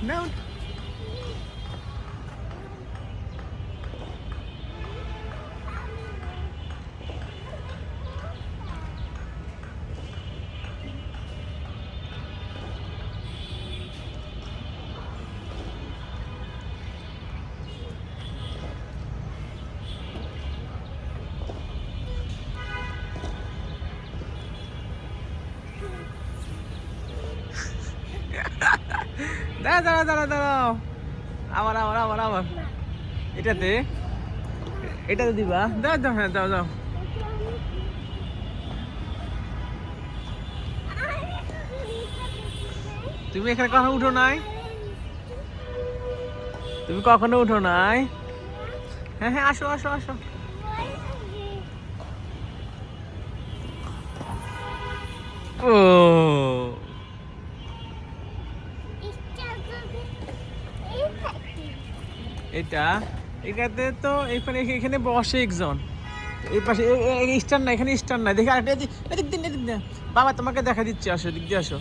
না দাঁড়া দাঁড়া দাঁড়া দাঁড়াও, আবার আবার আবার আবার এটাতে এটাতে দিবা, দাও দাও, হ্যাঁ দাও দাও। তুমি এখানে কখনো উঠো নাই? তুমি কখনো উঠো নাই? হ্যাঁ হ্যাঁ, আসো আসো আসো। ও এটা, এটাতে তো এখানে এখানে বসে একজন, এই পাশে স্টার না, এখানে স্টার নাই, দেখে আরেকটা এদিক এদিক দিন এদিক দিন। বাবা তোমাকে দেখা দিচ্ছি, আসো এদিক দিয়ে আসো।